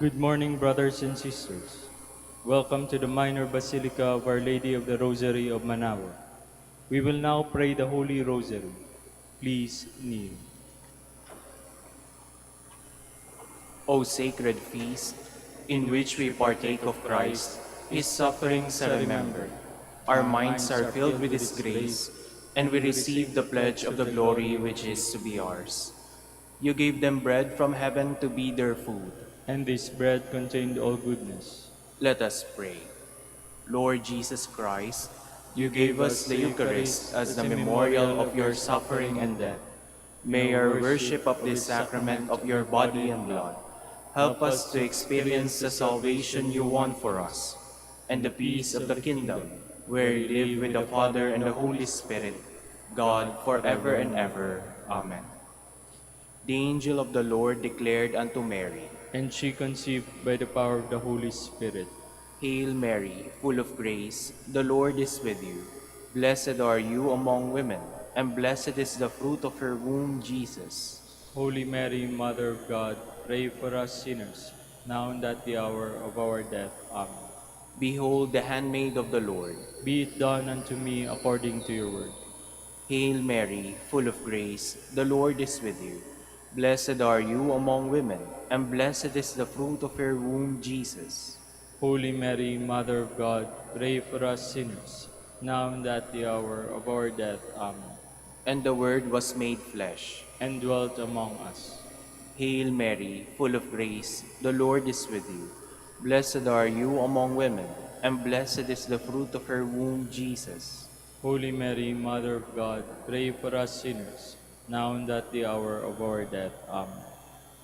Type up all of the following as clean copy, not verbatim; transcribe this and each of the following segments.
Good morning, brothers and sisters. Welcome to the Minor Basilica of Our Lady of the Rosary of Manawag. We will now pray the Holy Rosary. Please kneel. O sacred feast, in which we partake of Christ, his sufferings are remembered. Our minds are filled with his grace, and we receive the pledge of the glory which is to be ours. You gave them bread from heaven to be their food. And this bread contained all goodness. Let us pray. Lord Jesus Christ, you You gave gave us us the the Eucharist Eucharist as as the a memorial memorial of of your your suffering suffering and and death. death. May our worship of this sacrament of your body and blood help us to experience the salvation you won for us and the peace of the kingdom, where you live with the Father and the Holy Spirit, God, forever and ever. Amen. The angel of the Lord declared unto Mary, And she conceived by the power of the Holy Spirit. Hail Mary, full of grace, the Lord is with you. Blessed are you among women, and blessed is the fruit of your womb, Jesus. Holy Mary, Mother of God, pray for us sinners, now and at the hour of our death. Amen. Behold the handmaid of the Lord. Be it done unto me according to your word. Hail Mary, full of grace, the Lord is with you. Blessed are you among women, and blessed is the fruit of your womb, Jesus. Holy Mary, Mother of God, pray for us sinners, now and at the hour of our death. Amen. And the Word was made flesh. And dwelt among us. Hail Mary, full of grace, the Lord is with you. Blessed are you among women, and blessed is the fruit of your womb, Jesus. Holy Mary, Mother of God, pray for us sinners, now and at the hour of our death. Amen.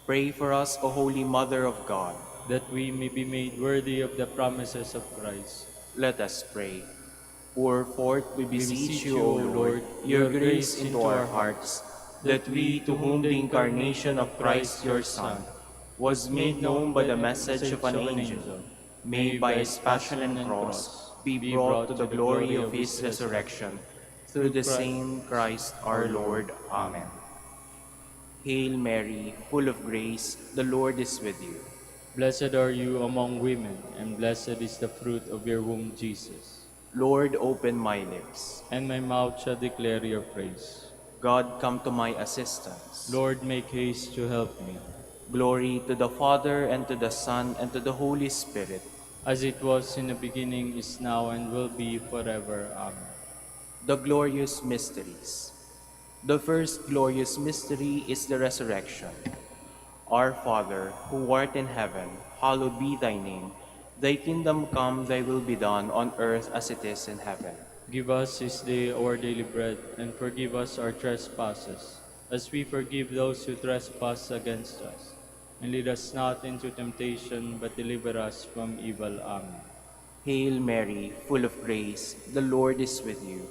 Pray for us, O Holy Mother of God. That we may be made worthy of the promises of Christ. Let us pray. Pour forth, we We beseech beseech you, you, O O Lord, Lord, your your grace grace into into our our hearts, hearts, that we, to whom the incarnation of Christ your Son was made known by the message of an angel, may by his passion and cross be brought to the glory of his resurrection, through the same Christ our Lord. Amen. Hail Mary, full of grace, the Lord is with you. Blessed are you among women, and blessed is the fruit of your womb, Jesus. Lord, open my lips. And my mouth shall declare your praise. God, come to my assistance. Lord, make haste to help me. Glory to the Father, and to the Son, and to the Holy Spirit. As it was in the beginning, is now, and will be forever. Amen. The glorious mysteries. The first glorious mystery is the resurrection. Our Father, who art in heaven, hallowed be thy name. Thy kingdom come, thy will be done on earth as it is in heaven. Give us this day our daily bread, and forgive us our trespasses, as we forgive those who trespass against us. And lead us not into temptation, but deliver us from evil. Amen. Hail Mary, full of grace, the Lord is with you.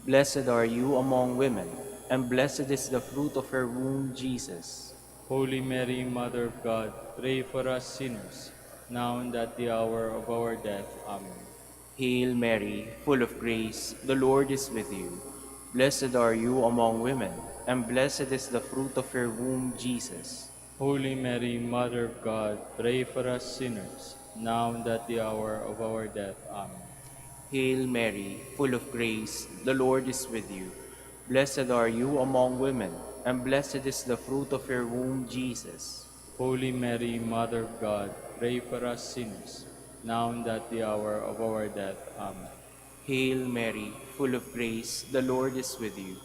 Blessed are you among women, and blessed is the fruit of her womb, Jesus. Holy Mary, Mother of God, pray for us sinners, now and at the hour of our death. Amen. Hail Mary, full of grace, the Lord is with you. Blessed are you among women, and blessed is the fruit of your womb, Jesus. Holy Mary, Mother of God, pray for us sinners, now and at the hour of our death. Amen. Hail Mary, full of grace, the Lord is with you. Blessed are you among women, and blessed is the fruit of your womb, Jesus. Holy Mary, Mother of God, pray for us sinners, now and at the hour of our death. Amen. Hail Mary, full of grace, the Lord is with you.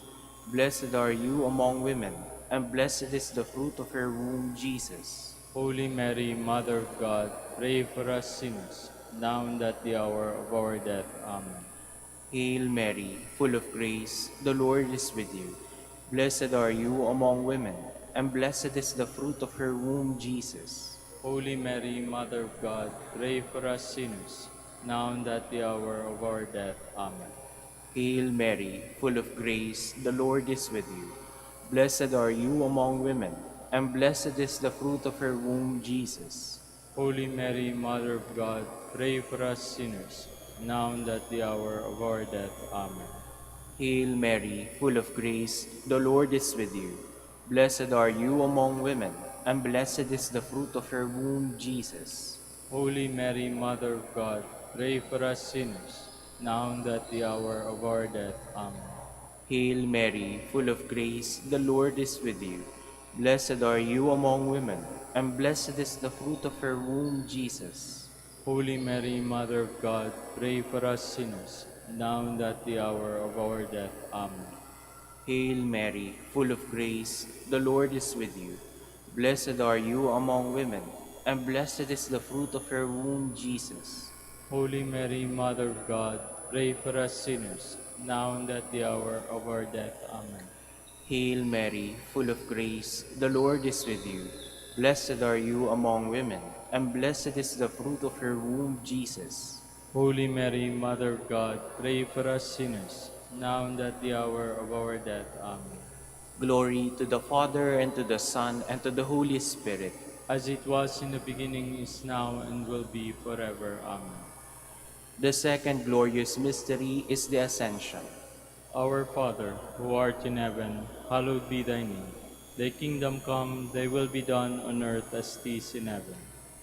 Blessed are you among women, and blessed is the fruit of your womb, Jesus. Holy Mary, Mother of God, pray for us sinners, now and at the hour of our death. Amen. Hail Mary, full of grace, the Lord is with you. Blessed are you among women, and blessed is the fruit of your womb, Jesus. Holy Mary, Mother of God, pray for us sinners, now and at the hour of our death. Amen. Hail Mary, full of grace, the Lord is with you. Blessed are you among women, and blessed is the fruit of your womb, Jesus. Holy Mary, Mother of God, pray for us sinners, now and at the hour of our death. Amen. Hail Mary, full of grace, the Lord is with you. Blessed are you among women, and blessed is the fruit of your womb, Jesus. Holy Mary, Mother of God, pray for us sinners, now and at the hour of our death. Amen. Hail Mary, full of grace, the Lord is with you. Blessed are you among women, and blessed is the fruit of your womb, Jesus. Holy Mary, Mother of God, pray for us sinners, now and at the hour of our death. Amen. Hail Mary, full of grace, the Lord is with you. Blessed are you among women, and blessed is the fruit of your womb, Jesus. Holy Mary, Mother of God, pray for us sinners, now and at the hour of our death. Amen. Hail Mary, full of grace, the Lord is with you. Blessed are you among women, and blessed is the fruit of your womb, Jesus. Holy Mary, Mother of God, pray for us sinners, now and at the hour of our death. Amen. Glory to the Father, and to the Son, and to the Holy Spirit. As it was in the beginning, is now, and will be forever. Amen. The second glorious mystery is the Ascension. Our Father, who art in heaven, hallowed be thy name. Thy kingdom come, thy will be done on earth as it is in heaven.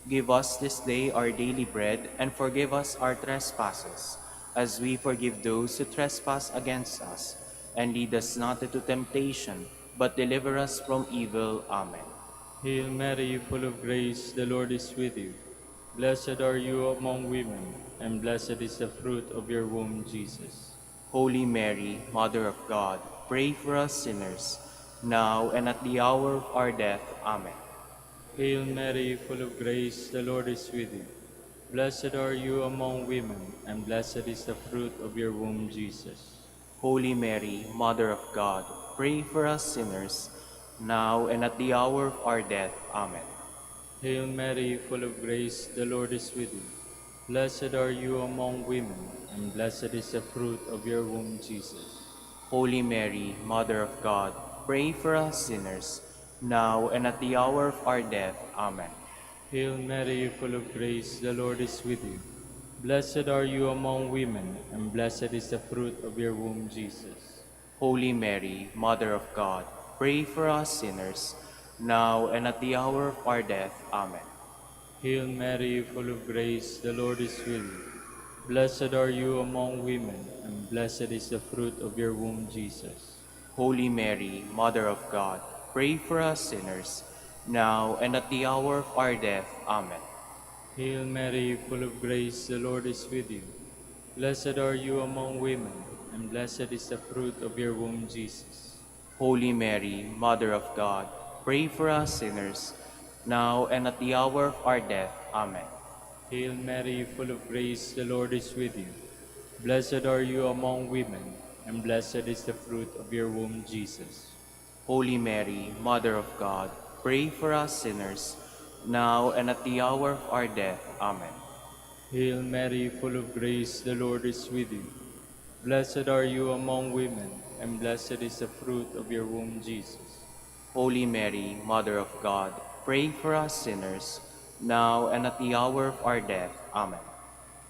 Give us this day our daily bread, and forgive us our trespasses, as we forgive those who trespass against us. And lead us not into temptation, but deliver us from evil. Amen. Hail Mary, full of grace, the Lord is with you. Blessed are you among women, and blessed is the fruit of your womb, Jesus. Holy Mary, Mother of God, pray for us sinners, now and at the hour of our death. Amen. Hail Mary, full of grace, the Lord is with you. Blessed are you among women, and blessed is the fruit of your womb, Jesus. Holy Mary, Mother of God, pray for us sinners, now and at the hour of our death. Amen. Hail Mary, full of grace, the Lord is with you. Blessed are you among women, and blessed is the fruit of your womb, Jesus. Holy Mary, Mother of God, pray for us sinners, now and at the hour of our death. Amen. Hail Mary, full of grace, the Lord is with you. Blessed are you among women, and blessed is the fruit of your womb, Jesus. Holy Mary, Mother of God, pray for us sinners, now and at the hour of our death. Amen. Hail Mary, full of grace, the Lord is with you. Blessed are you among women, and blessed is the fruit of your womb, Jesus. Holy Mary, Mother of God, pray for us sinners, now and at the hour of our death. Amen. Hail Mary, full of grace, the Lord is with you. Blessed are you among women, and blessed is the fruit of your womb, Jesus. Holy Mary, Mother of God, pray for us sinners, now and at the hour of our death. Amen. Hail Mary, full of grace, the Lord is with you. Blessed are you among women, and blessed is the fruit of your womb, Jesus. Holy Mary, Mother of God, pray for us sinners, now and at the hour of our death. Amen. Hail Mary, full of grace, the Lord is with you. Blessed are you among women, and blessed is the fruit of your womb, Jesus. Holy Mary, Mother of God, pray for us sinners, now and at the hour of our death. Amen.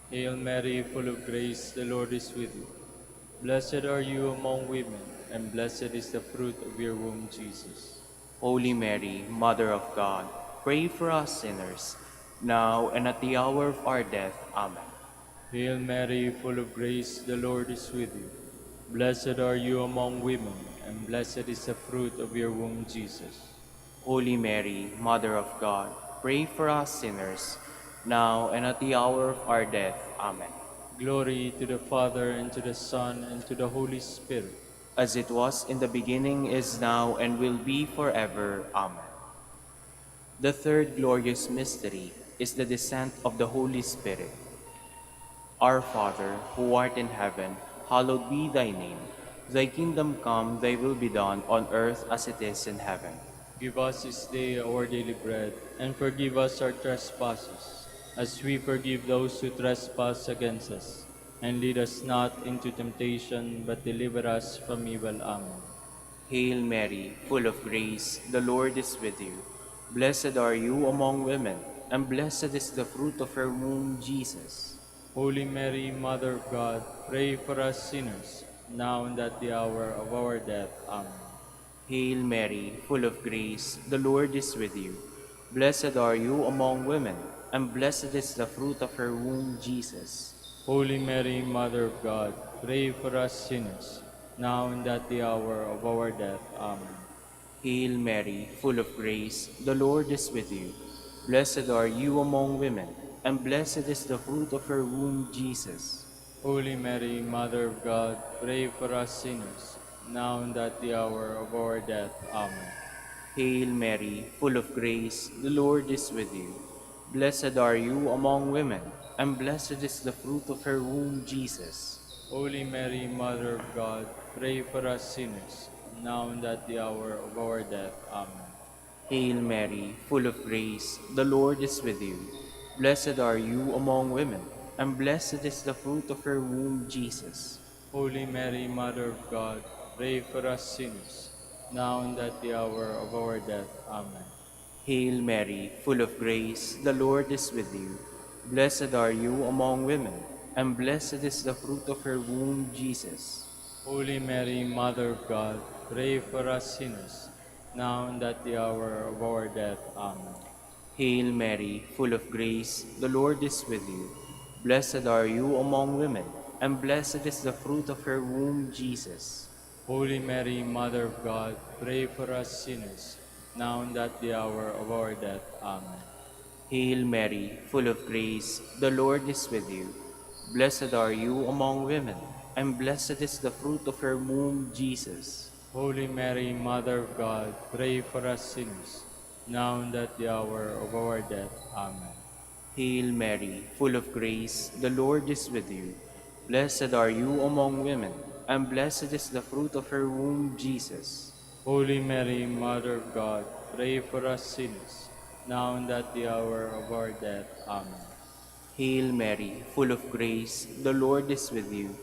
Hail Mary, full of grace, the Lord is with you. Blessed are you among women, and blessed is the fruit of your womb, Jesus. Holy Mary, Mother of God, pray for us sinners, now and at the hour of our death. Amen. Hail Mary, full of grace, the Lord is with you. Blessed are you among women, and blessed is the fruit of your womb, Jesus. Holy Mary, Mother of God, pray for us sinners, now and at the hour of our death. Amen. Glory to the Father, and to the Son, and to the Holy Spirit. As it was in the beginning, is now, and will be forever. Amen. The third glorious mystery is the descent of the Holy Spirit. Our Father, who art in heaven, hallowed be thy name. Thy kingdom come, thy will be done on earth as it is in heaven. Give us this day our daily bread, and forgive us our trespasses, as we forgive those who trespass against us. And lead us not into temptation, but deliver us from evil. Amen. Hail Mary, full of grace, the Lord is with you. Blessed are you among women, and blessed is the fruit of your womb, Jesus. Holy Mary, Mother of God, pray for us sinners, now and at the hour of our death. Amen. Hail Mary, full of grace, the Lord is with you. Blessed are you among women, and blessed is the fruit of her womb, Jesus. Holy Mary, Mother of God, pray for us sinners, now and at the hour of our death. Amen. Hail Mary, full of grace, the Lord is with you. Blessed are you among women, and blessed is the fruit of her womb, Jesus. Holy Mary, Mother of God, pray for us sinners, now and at the hour of our death. Amen. Hail Mary, full of grace, the Lord is with you. Blessed are you among women, and blessed is the fruit of her womb, Jesus. Holy Mary, Mother of God, pray for us sinners, now and at the hour of our death. Amen. Hail Mary, full of grace, the Lord is with you. Blessed are you among women, and blessed is the fruit of her womb, Jesus. Holy Mary, Mother of God, pray for us sinners, now and at the hour of our death. Amen. Hail Mary, full of grace, the Lord is with you. Blessed are you among women, and blessed is the fruit of her womb, Jesus. Holy Mary, Mother of God, pray for us sinners, now and at the hour of our death. Amen. Hail Mary, full of grace, the Lord is with you. Blessed are you among women, and blessed is the fruit of her womb, Jesus. Holy Mary, Mother of God, pray for us sinners, now and at the hour of our death. Amen. Hail Mary, full of grace, the Lord is with you. Blessed are you among women, and blessed is the fruit of her womb, Jesus. Holy Mary, Mother of God, pray for us sinners, now and at the hour of our death. Amen. Hail Mary, full of grace, the Lord is with you. Blessed are you among women, and blessed is the fruit of her womb, Jesus. Holy Mary, Mother of God, pray for us sinners, now and at the hour of our death. Amen. Hail Mary, full of grace, the Lord is with you.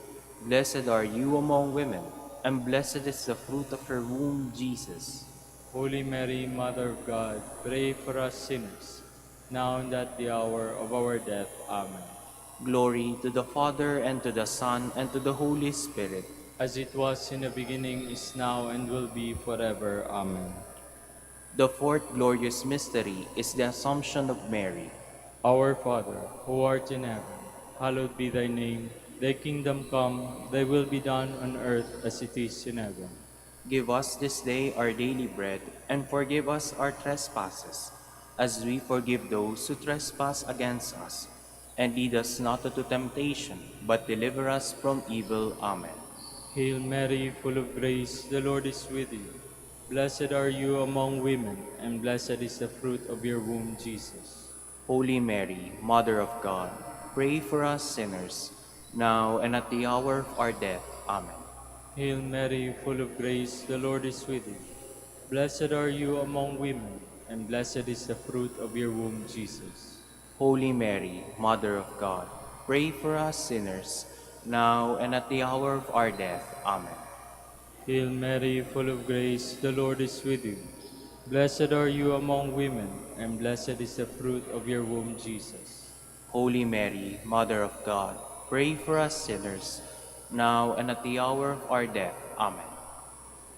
Blessed are you among women, and blessed is the fruit of her womb, Jesus. Holy Mary, Mother of God, pray for us sinners, now and at the hour of our death. Amen. Glory to the Father, and to the Son, and to the Holy Spirit. As it was in the beginning, is now, and will be forever. Amen. The fourth glorious mystery is the Assumption of Mary. Our Father, who art in heaven, hallowed be thy name. Thy kingdom come, thy will be done on earth as it is in heaven. Give us this day our daily bread, and forgive us our trespasses, as we forgive those who trespass against us. And lead us not into temptation, but deliver us from evil. Amen. Hail Mary, full of grace, the Lord is with you. Blessed are you among women, and blessed is the fruit of your womb, Jesus. Holy Mary, Mother of God, pray for us sinners, now and at the hour of our death. Amen. Hail Mary, full of grace, the Lord is with you. Blessed are you among women, and blessed is the fruit of your womb, Jesus. Holy Mary, Mother of God, pray for us sinners, now and at the hour of our death. Amen. Hail Mary, full of grace, the Lord is with you. Blessed are you among women, and blessed is the fruit of your womb, Jesus. Holy Mary, Mother of God, pray for us sinners, now and at the hour of our death. Amen.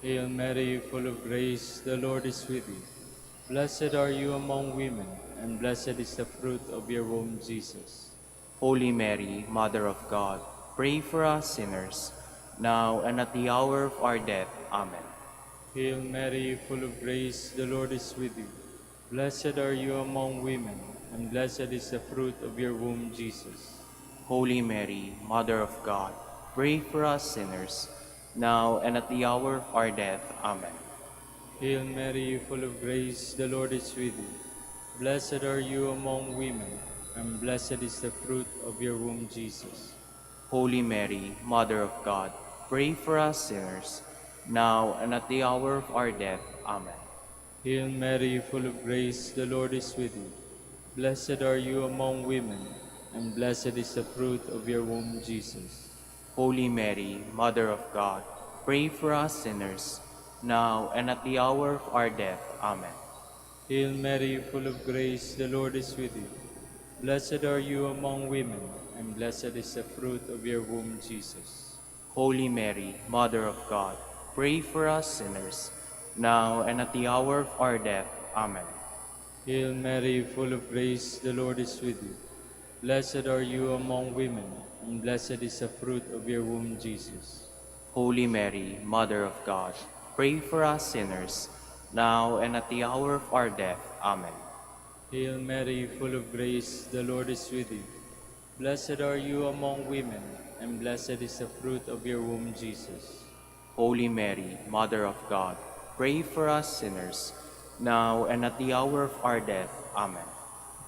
Hail Mary, full of grace, the Lord is with you. Blessed are you among women, and blessed is the fruit of your womb, Jesus. Holy Mary, Mother of God, pray for us sinners, now and at the hour of our death. Amen. Hail Mary, full of grace, the Lord is with you. Blessed are you among women, and blessed is the fruit of your womb, Jesus. Holy Mary, Mother of God, pray for us sinners, now and at the hour of our death. Amen. Hail Mary, full of grace, the Lord is with you. Blessed are you among women, and blessed is the fruit of your womb, Jesus. Holy Mary, Mother of God, pray for us sinners, now and at the hour of our death. Amen. Hail Mary, full of grace, the Lord is with you. Blessed are you among women, and blessed is the fruit of your womb, Jesus. Holy Mary, Mother of God, pray for us sinners, now and at the hour of our death. Amen. Hail Mary, full of grace, the Lord is with you. Blessed are you among women, and blessed is the fruit of your womb, Jesus. Holy Mary, Mother of God, pray for us sinners, now and at the hour of our death. Amen. Hail Mary, full of grace, the Lord is with you. Blessed are you among women, and blessed is the fruit of your womb, Jesus. Holy Mary, Mother of God, pray for us sinners, now and at the hour of our death. Amen. Hail Mary, full of grace, the Lord is with you. Blessed are you among women, and blessed is the fruit of your womb, Jesus. Holy Mary, Mother of God, pray for us sinners, now and at the hour of our death. Amen.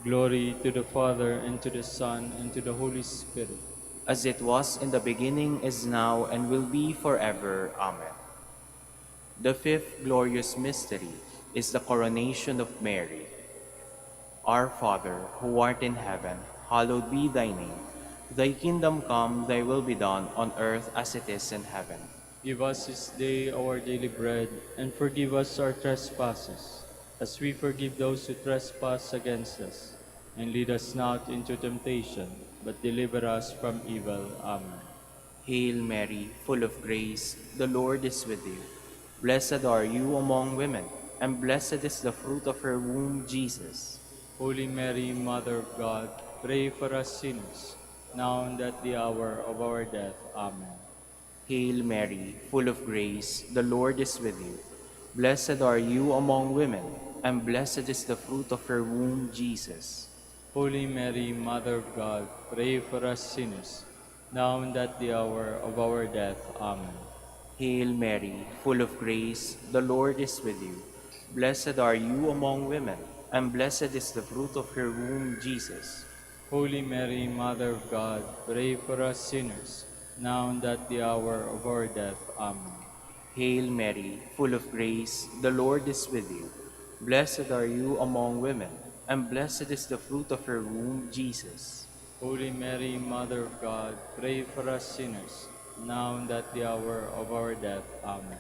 Glory to the Father, and to the Son, and to the Holy Spirit. As it was in the beginning, is now, and will be forever. Amen. The fifth glorious mystery is the coronation of Mary. Our Father, who art in heaven, hallowed be thy name. Thy kingdom come, thy will be done on earth as it is in heaven. Give us this day our daily bread, and forgive us our trespasses, as we forgive those who trespass against us. And lead us not into temptation, but deliver us from evil. Amen. Hail Mary, full of grace, the Lord is with you. Blessed are you among women, and blessed is the fruit of her womb, Jesus. Holy Mary, Mother of God, pray for us sinners, now and at the hour of our death. Amen. Hail Mary, full of grace, the Lord is with you. Blessed are you among women, and blessed is the fruit of her womb, Jesus. Holy Mary, Mother of God, pray for us sinners, now and at the hour of our death. Amen. Hail Mary, full of grace, the Lord is with you. Blessed are you among women, and blessed is the fruit of her womb, Jesus. Holy Mary, Mother of God, pray for us sinners, now and at the hour of our death. Amen. Hail Mary, full of grace, the Lord is with you. Blessed are you among women, and blessed is the fruit of her womb, Jesus. Holy Mary, Mother of God, pray for us sinners, now and at the hour of our death. Amen.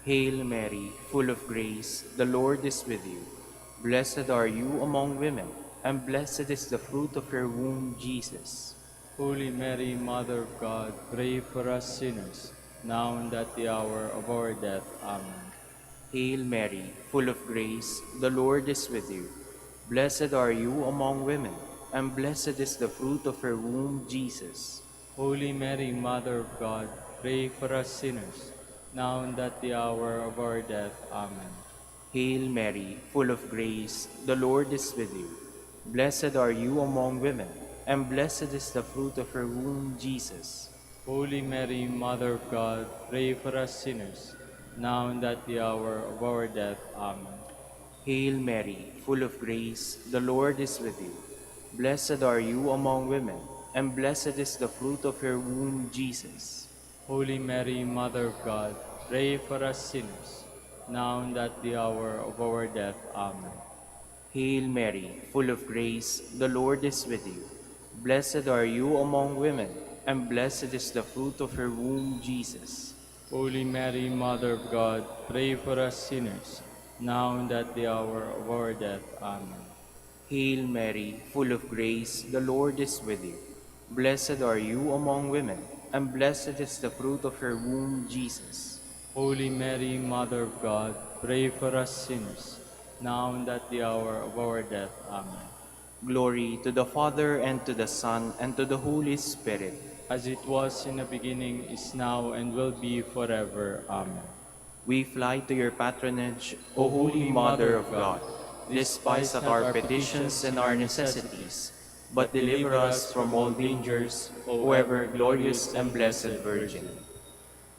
Hail Mary, full of grace, the Lord is with you. Blessed are you among women, and blessed is the fruit of her womb, Jesus. Holy Mary, Mother of God, pray for us sinners, now and at the hour of our death. Amen. Hail Mary, full of grace, the Lord is with you. Blessed are you among women, and blessed is the fruit of her womb, Jesus. Holy Mary, Mother of God, pray for us sinners, now and at the hour of our death. Amen. Hail Mary, full of grace, the Lord is with you. Blessed are you among women, and blessed is the fruit of her womb, Jesus. Holy Mary, Mother of God, pray for us sinners, now and at the hour of our death. Amen. Hail Mary, full of grace, the Lord is with you. Blessed are you among women, and blessed is the fruit of her womb, Jesus. Holy Mary, Mother of God, pray for us sinners, now and at the hour of our death. Amen. Hail Mary, full of grace, the Lord is with you. Blessed are you among women, and blessed is the fruit of her womb, Jesus. Holy Mary, Mother of God, pray for us sinners, now and at the hour of our death. Amen. Hail Mary, full of grace, the Lord is with you. Blessed are you among women, and blessed is the fruit of her womb, Jesus. Holy Mary, Mother of God, pray for us sinners, now and at the hour of our death. Amen. Glory to the Father, and to the Son, and to the Holy Spirit. As it was in the beginning, is now, and will be forever. Amen. We fly to your patronage, O Holy Mother of God. Despise not our petitions and our necessities, but deliver us from all dangers, O ever glorious and blessed Virgin.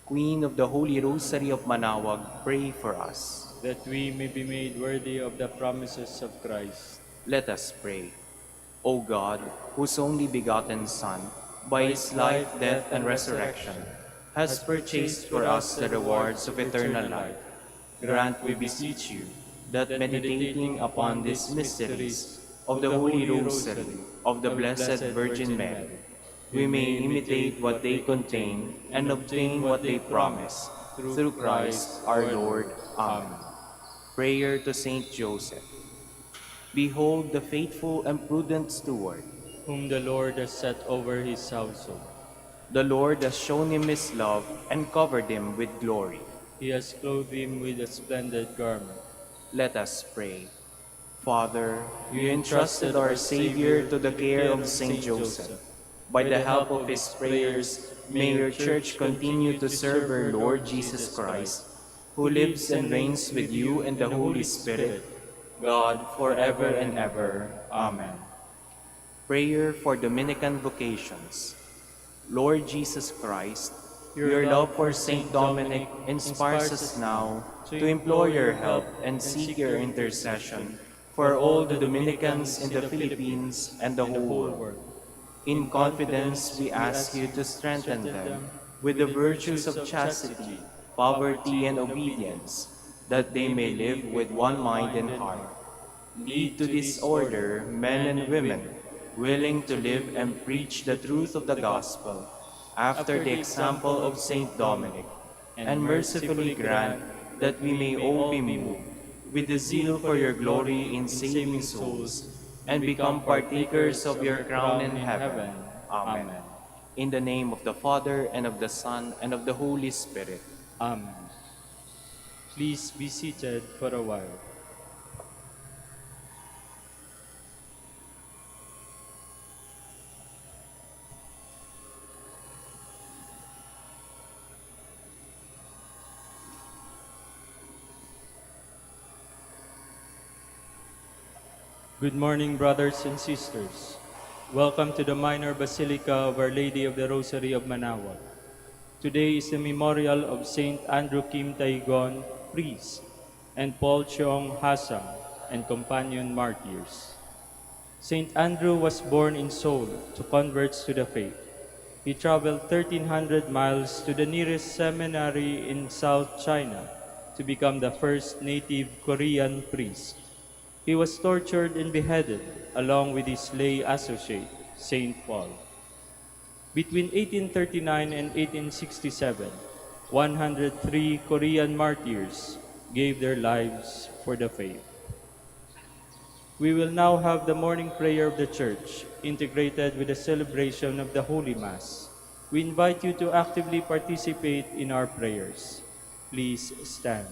Queen of the Holy Rosary of Manaoag, pray for us. That we may be made worthy of the promises of Christ. Let us pray. O God, whose only begotten Son, by his life, death, and resurrection, has purchased for us the rewards of eternal life, grant, we beseech you, that meditating upon these mysteries of the Holy Rosary of the Blessed Virgin Mary, we may imitate what they contain and obtain what they promise, through Christ our Lord. Amen. Prayer to Saint Joseph. Behold the faithful and prudent steward. Whom the Lord has set over his household. The Lord has shown him his love and covered him with glory. He has clothed him with a splendid garment. Let us pray. Father, you entrusted our Savior to the care of Saint Joseph. By the help of his prayers, may your Church continue to serve our Lord Jesus Christ, who lives and reigns with you and the Holy Spirit, God, forever and ever. Amen. Prayer for Dominican vocations. Lord Jesus Christ, your love for Saint Dominic inspires us now to implore your help and seek your intercession for all the Dominicans in the Philippines and the whole world. In confidence, we ask you to strengthen them with the virtues of chastity, poverty, and obedience, that they may live with one mind and heart. Lead to this order men and women willing to live and preach the truth of the gospel after the example of Saint Dominic, and mercifully grant that we may all be moved with the zeal for your glory in saving souls and become partakers of your crown in heaven. Amen. In the name of the Father, and of the Son, and of the Holy Spirit. Amen. Please be seated for a while. Good morning, brothers and sisters. Welcome to the Minor Basilica of Our Lady of the Rosary of Manaoag. Today is the memorial of Saint Andrew Kim Taigon, priest, and Paul Cheong Hasang, and companion martyrs. Saint Andrew was born in Seoul to converts to the faith. He traveled 1,300 miles to the nearest seminary in South China to become the first native Korean priest. He was tortured and beheaded along with his lay associate, Saint Paul. Between 1839 and 1867, 103 Korean martyrs gave their lives for the faith. We will now have the morning prayer of the Church, integrated with the celebration of the Holy Mass. We invite you to actively participate in our prayers. Please stand.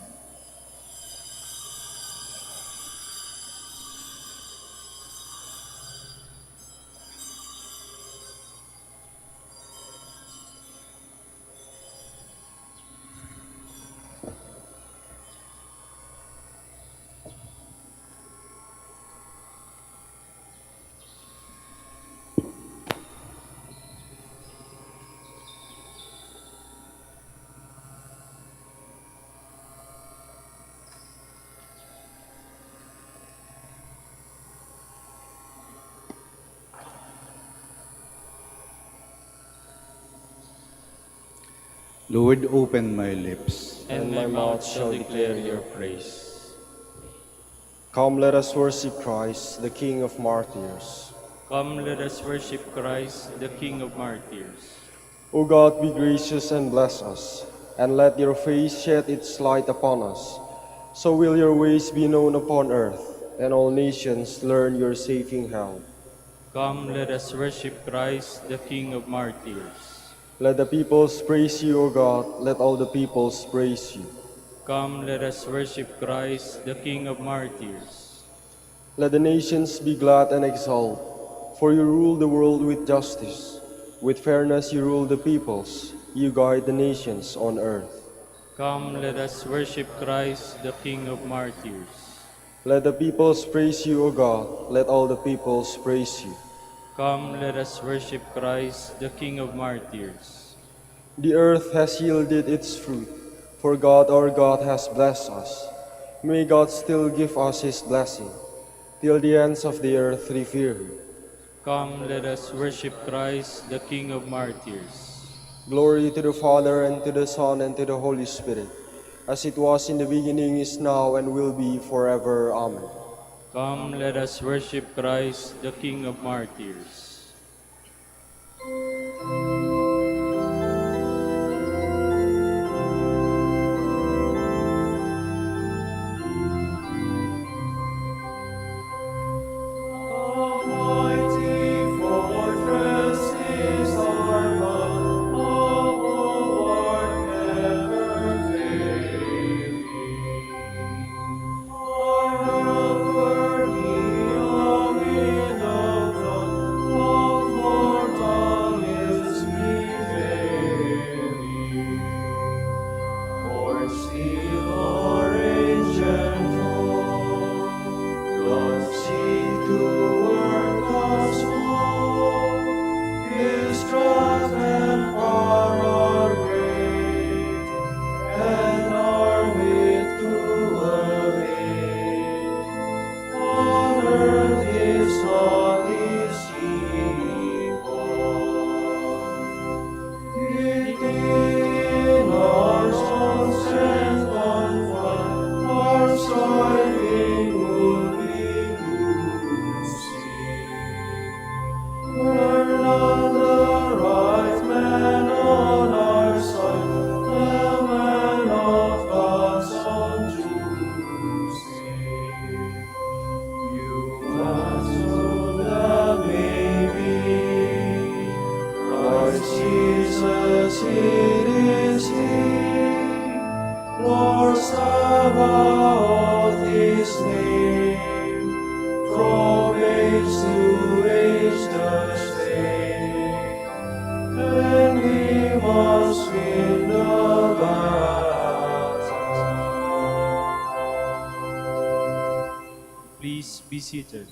Lord, open my lips. And my mouth shall declare your praise. Come, let us worship Christ, the King of martyrs. Come, let us worship Christ, the King of martyrs. O God, be gracious and bless us, and let your face shed its light upon us. So will your ways be known upon earth, and all nations learn your saving help. Come, let us worship Christ, the King of martyrs. Let the peoples praise you, O God, let all the peoples praise you. Come, let us worship Christ, the King of martyrs. Let the nations be glad and exult, for you rule the world with justice. With fairness you rule the peoples, you guide the nations on earth. Come, let us worship Christ, the King of martyrs. Let the peoples praise you, O God, let all the peoples praise you. Come, let us worship Christ, the King of martyrs. The earth has yielded its fruit, for God our God has blessed us. May God still give us his blessing, till the ends of the earth revere him. Come, let us worship Christ, the King of martyrs. Glory to the Father, and to the Son, and to the Holy Spirit, as it was in the beginning, is now, and will be forever. Amen. Come, let us worship Christ, the King of martyrs. Please be seated.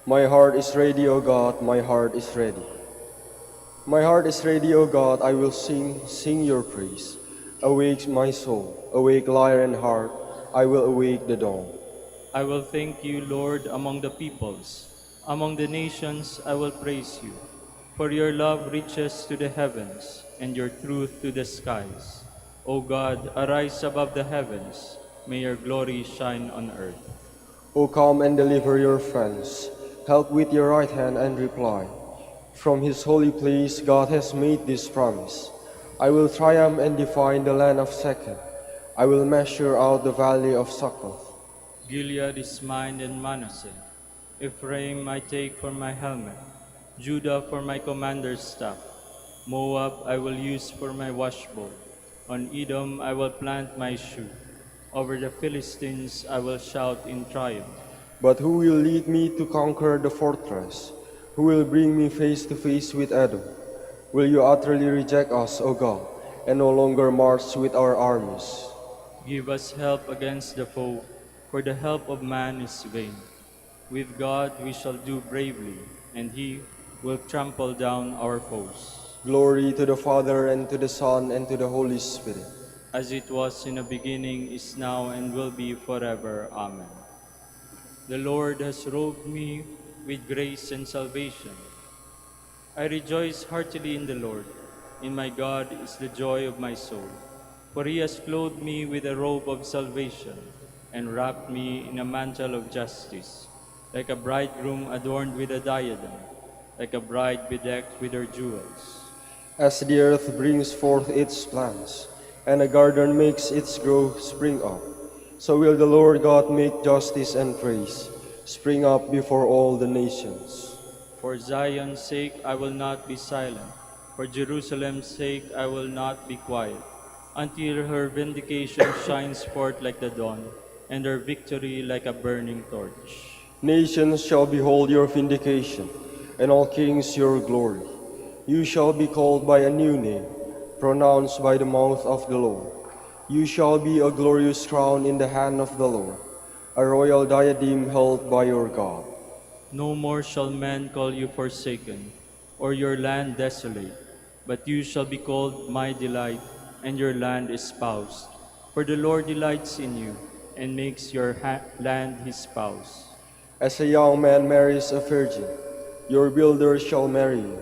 My heart is ready, O God, my heart is ready. My heart is ready, O God, I will sing your praise. Awake my soul, awake lyre and harp, I will awake the dawn. I will thank you, Lord, among the peoples. Among the nations I will praise you. For your love reaches to the heavens, and your truth to the skies. O God, arise above the heavens. May your glory shine on earth. O come and deliver your friends, help with your right hand and reply. From his holy place God has made this promise. I will triumph and define the land of Shechem. I will measure out the valley of Succoth. Gilead is mine and Manasseh. Ephraim I take for my helmet. Judah for my commander's staff. Moab I will use for my washbowl. On Edom I will plant my shoe. Over the Philistines I will shout in triumph. But who will lead me to conquer the fortress? Who will bring me face to face with Edom? Will you utterly reject us, O God, and no longer march with our armies? Give us help against the foe, for the help of man is vain. With God we shall do bravely, and he will trample down our foes. Glory to the Father, and to the Son, and to the Holy Spirit. As it was in the beginning, is now, and will be forever. Amen. The Lord has robed me with grace and salvation. I rejoice heartily in the Lord. In my God is the joy of my soul. For he has clothed me with a robe of salvation, and wrapped me in a mantle of justice, like a bridegroom adorned with a diadem, like a bride bedecked with her jewels. As the earth brings forth its plants, and a garden makes its growth spring up, so will the Lord God make justice and praise spring up before all the nations. For Zion's sake I will not be silent, for Jerusalem's sake I will not be quiet, until her vindication shines forth like the dawn, and her victory like a burning torch. Nations shall behold your vindication, and all kings your glory. You shall be called by a new name, pronounced by the mouth of the Lord. You shall be a glorious crown in the hand of the Lord, a royal diadem held by your God. No more shall men call you forsaken, or your land desolate, but you shall be called my delight, and your land espoused. For the Lord delights in you, and makes your land his spouse. As a young man marries a virgin, your builder shall marry you,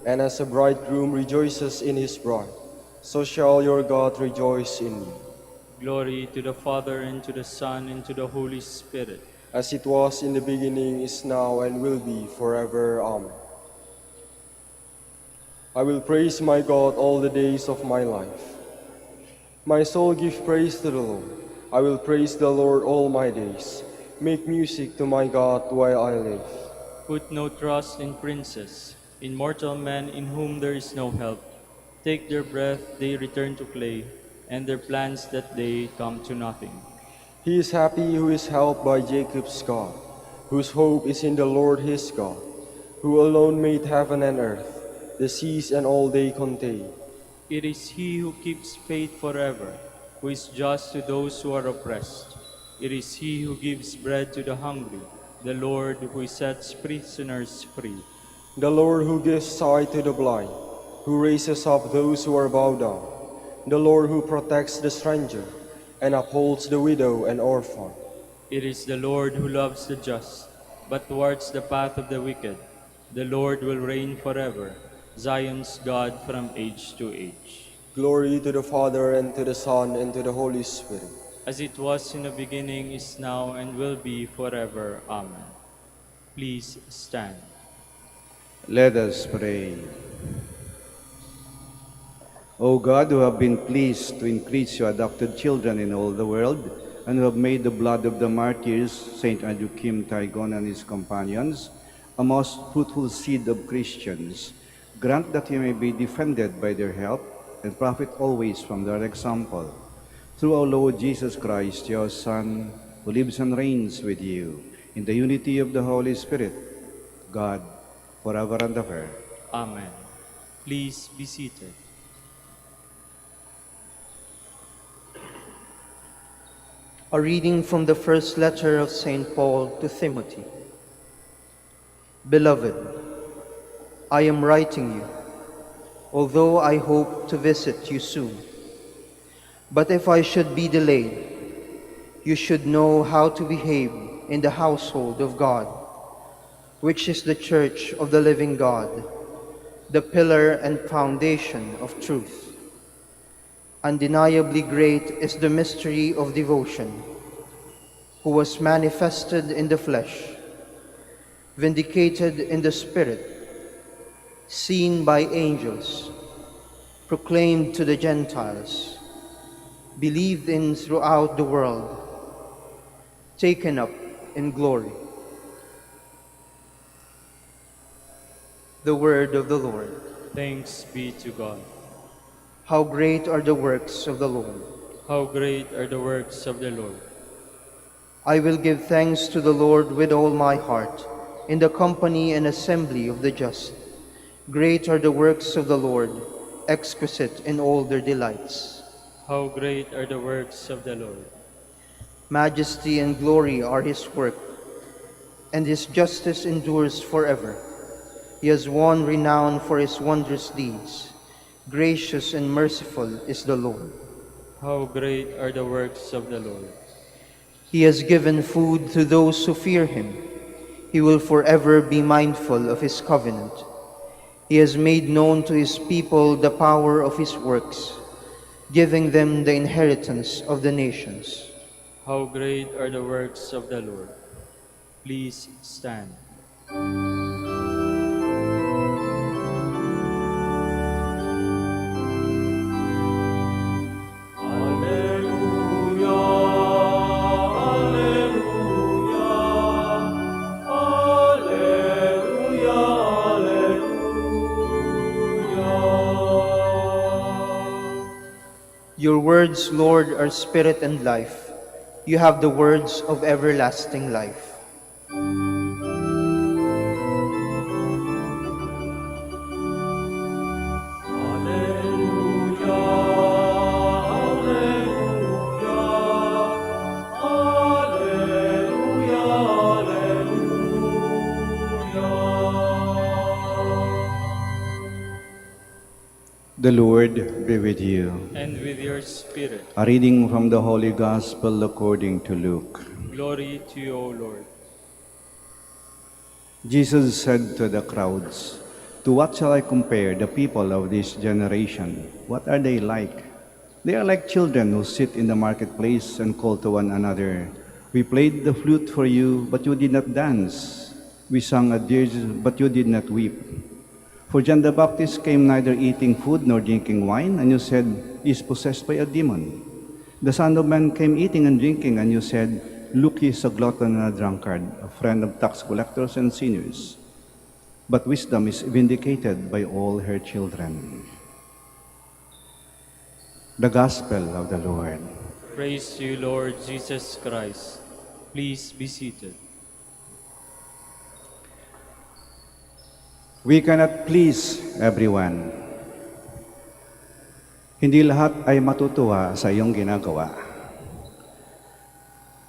and as a bridegroom rejoices in his bride, so shall your God rejoice in you. Glory to the Father, and to the Son, and to the Holy Spirit. As it was in the beginning, is now, and will be forever. Amen. I will praise my God all the days of my life. My soul give praise to the Lord. I will praise the Lord all my days. Make music to my God while I live. Put no trust in princes, in mortal men in whom there is no help. Take their breath, they return to clay, and their plans that day come to nothing. He is happy who is helped by Jacob's God, whose hope is in the Lord his God, who alone made heaven and earth, the seas and all they contain. It is he who keeps faith forever, who is just to those who are oppressed. It is he who gives bread to the hungry, the Lord who sets prisoners free. The Lord who gives sight to the blind, who raises up those who are bowed down. The Lord who protects the stranger and upholds the widow and orphan. It is the Lord who loves the just, but thwarts the path of the wicked. The Lord will reign forever, Zion's God from age to age. Glory to the Father, and to the Son, and to the Holy Spirit. As it was in the beginning, is now, and will be forever. Amen. Please stand. Let us pray. O God, who have been pleased to increase your adopted children in all the world, and who have made the blood of the martyrs, Saint Joachim Taigon and his companions, a most fruitful seed of Christians, grant that he may be defended by their help and profit always from their example. Through our Lord Jesus Christ, your Son, who lives and reigns with you, in the unity of the Holy Spirit, God, forever and ever. Amen. Please be seated. A reading from the first letter of St. Paul to Timothy. Beloved, I am writing you, although I hope to visit you soon. But if I should be delayed, you should know how to behave in the household of God, which is the church of the living God, the pillar and foundation of truth. Undeniably great is the mystery of devotion, who was manifested in the flesh, vindicated in the Spirit, seen by angels, proclaimed to the Gentiles, believed in throughout the world, taken up in glory. The word of the Lord. Thanks be to God. How great are the works of the Lord! How great are the works of the Lord! I will give thanks to the Lord with all my heart, in the company and assembly of the just. Great are the works of the Lord, exquisite in all their delights. How great are the works of the Lord! Majesty and glory are his work, and his justice endures forever. He has won renown for his wondrous deeds. Gracious and merciful is the Lord. How great are the works of the Lord! He has given food to those who fear him. He will forever be mindful of his covenant. He has made known to his people the power of his works, giving them the inheritance of the nations. How great are the works of the Lord! Please stand. Your words, Lord, are spirit and life. You have the words of everlasting life. The Lord be with you. And with your spirit. A reading from the Holy Gospel according to Luke. Glory to you, O Lord. Jesus said to the crowds, "To what shall I compare the people of this generation? What are they like? They are like children who sit in the marketplace and call to one another. We played the flute for you, but you did not dance. We sang a dirge, but you did not weep. For John the Baptist came neither eating food nor drinking wine, and you said, he is possessed by a demon. The Son of Man came eating and drinking, and you said, look, he is a glutton and a drunkard, a friend of tax collectors and sinners. But wisdom is vindicated by all her children." The Gospel of the Lord. Praise to you, Lord Jesus Christ. Please be seated. We cannot please everyone. Hindi lahat ay matutuwa sa iyong ginagawa.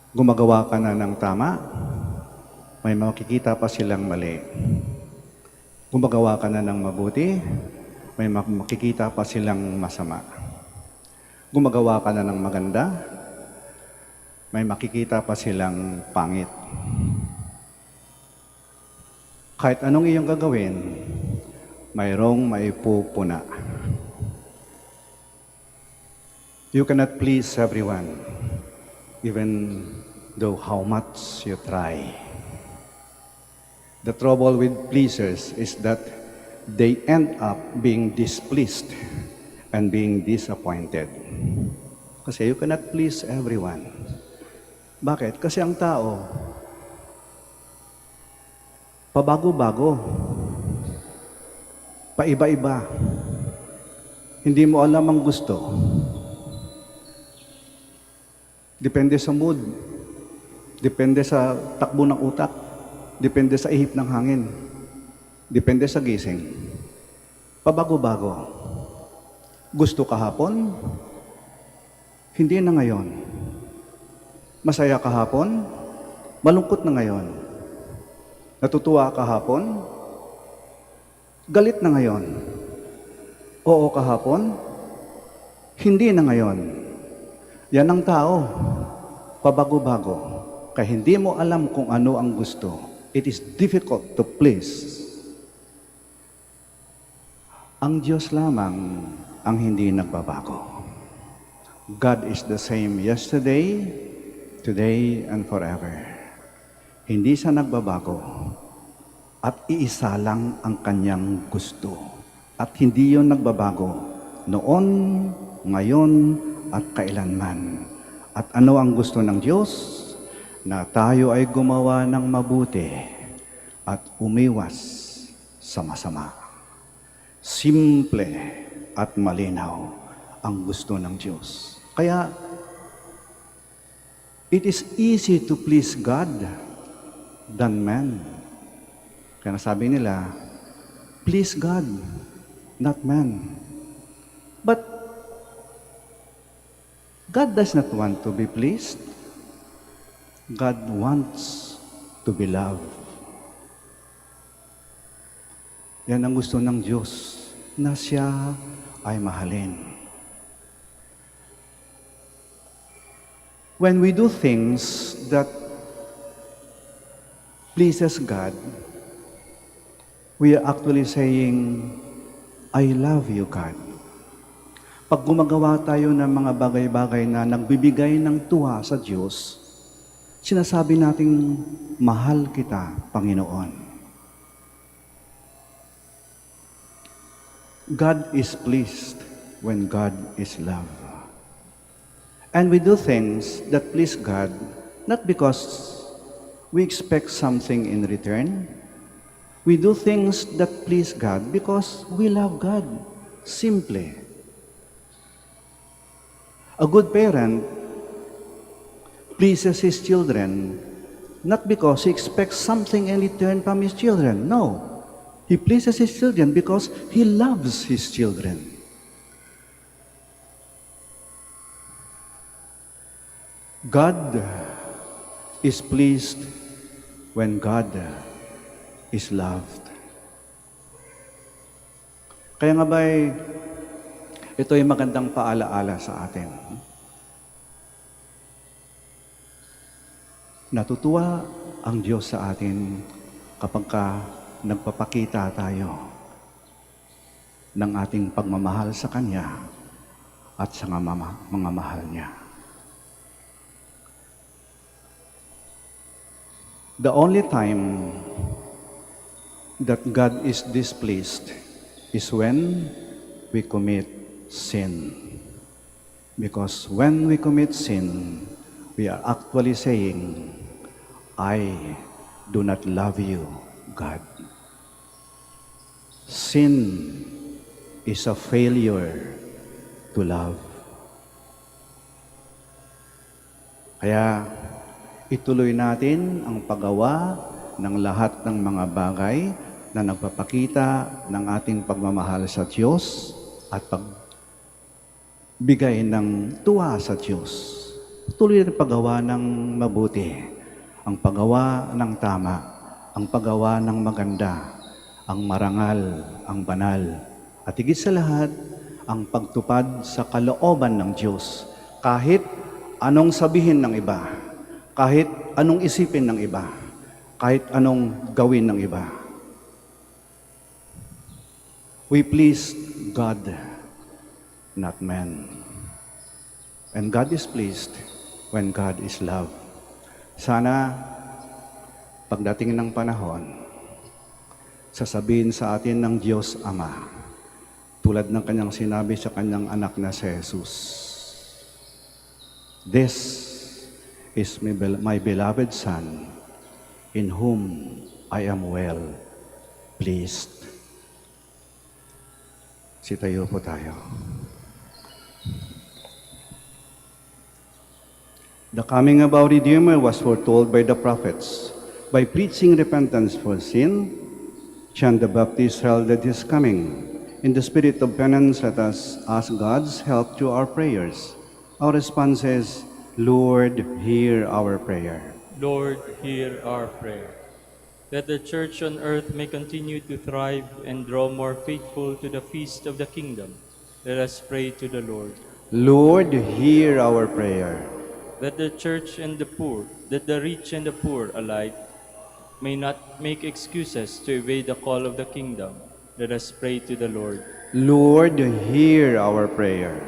Gumagawa ka na ng tama, may makikita pa silang mali. Gumagawa ka na ng mabuti, may makikita pa silang masama. Gumagawa ka na ng maganda, may makikita pa silang pangit. Kahit anong iyong gagawin, mayroong maipupuna. You cannot please everyone, even though how much you try. The trouble with pleasers is that they end up being displeased and being disappointed. Kasi you cannot please everyone. Bakit? Kasi ang tao, pabago-bago, paiba-iba. Hindi mo alam ang gusto. Depende sa mood. Depende sa takbo ng utak. Depende sa ihip ng hangin. Depende sa gising. Pabago-bago. Gusto kahapon, hindi na ngayon. Masaya kahapon, malungkot na ngayon. Natutuwa kahapon, galit na ngayon. Oo kahapon, hindi na ngayon. Yan ang tao, pabago-bago. Kaya hindi mo alam kung ano ang gusto. It is difficult to please. Ang Diyos lamang ang hindi nagbabago. God is the same yesterday, today, and forever. Hindi siya nagbabago. At iisa lang ang kanyang gusto. At hindi yon nagbabago noon, ngayon, at kailanman. At ano ang gusto ng Diyos? Na tayo ay gumawa ng mabuti at umiwas sa masama. Simple at malinaw ang gusto ng Diyos. Kaya, it is easy to please God than man. Kaya sabi nila, please God, not man. But, God does not want to be pleased. God wants to be loved. Yan ang gusto ng Diyos, na siya ay mahalin. When we do things that pleases God, we are actually saying, I love you, God. Pag gumagawa tayo ng mga bagay-bagay na nagbibigay ng tuwa sa Diyos, sinasabi nating, mahal kita, Panginoon. God is pleased when God is love. And we do things that please God, not because we expect something in return. We do things that please God because we love God, simply. A good parent pleases his children not because he expects something in return from his children. No. He pleases his children because he loves his children. God is pleased when God is loved. Kaya nga ba'y ito ay magandang paalaala sa atin. Natutuwa ang Diyos sa atin kapag nagpapakita tayo ng ating pagmamahal sa Kanya at sa mga mahal niya. The only time that God is displeased is when we commit sin. Because when we commit sin, we are actually saying, I do not love you, God. Sin is a failure to love. Kaya ituloy natin ang paggawa ng lahat ng mga bagay na nagpapakita ng ating pagmamahal sa Diyos at pagbigay ng tuwa sa Diyos. Tuloy ang paggawa ng mabuti, ang paggawa ng tama, ang paggawa ng maganda, ang marangal, ang banal, at higit sa lahat, ang pagtupad sa kalooban ng Diyos. Kahit anong sabihin ng iba, kahit anong isipin ng iba, kahit anong gawin ng iba. We please God, not man. And God is pleased when God is love. Sana, pagdating ng panahon, sasabihin sa atin ng Diyos Ama, tulad ng kanyang sinabi sa kanyang anak na si Jesus, this is my beloved Son, in whom I am well pleased. Sitayo po tayo. The coming of our Redeemer was foretold by the prophets. By preaching repentance for sin, John the Baptist heralded his coming. In the spirit of penance, let us ask God's help through our prayers. Our response is, Lord, hear our prayer. Lord, hear our prayer. That the Church on earth may continue to thrive and draw more faithful to the feast of the kingdom, let us pray to the Lord. Lord, hear our prayer. That the Church and the poor, that the rich and the poor alike, may not make excuses to evade the call of the kingdom, let us pray to the Lord. Lord, hear our prayer.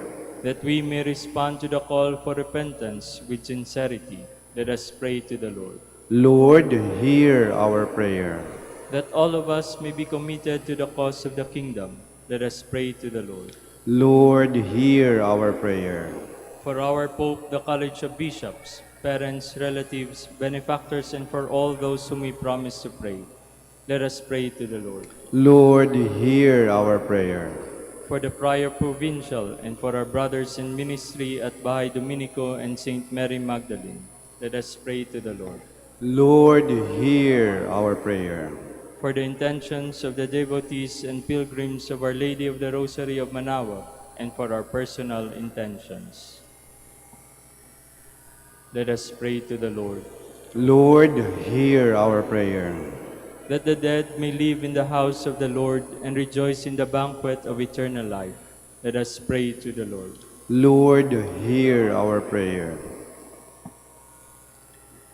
That we may respond to the call for repentance with sincerity, let us pray to the Lord. Lord, hear our prayer. That all of us may be committed to the cause of the kingdom, let us pray to the Lord. Lord, hear our prayer. For our Pope, the College of Bishops, parents, relatives, benefactors, and for all those whom we promise to pray, let us pray to the Lord. Lord, hear our prayer. For the Prior Provincial and for our brothers in ministry at Bahay Dominico and St. Mary Magdalene, let us pray to the Lord. Lord, hear our prayer. For the intentions of the devotees and pilgrims of Our Lady of the Rosary of Manaoag, and for our personal intentions, let us pray to the Lord. Lord, hear our prayer. That the dead may live in the house of the Lord and rejoice in the banquet of eternal life, let us pray to the Lord. Lord, hear our prayer.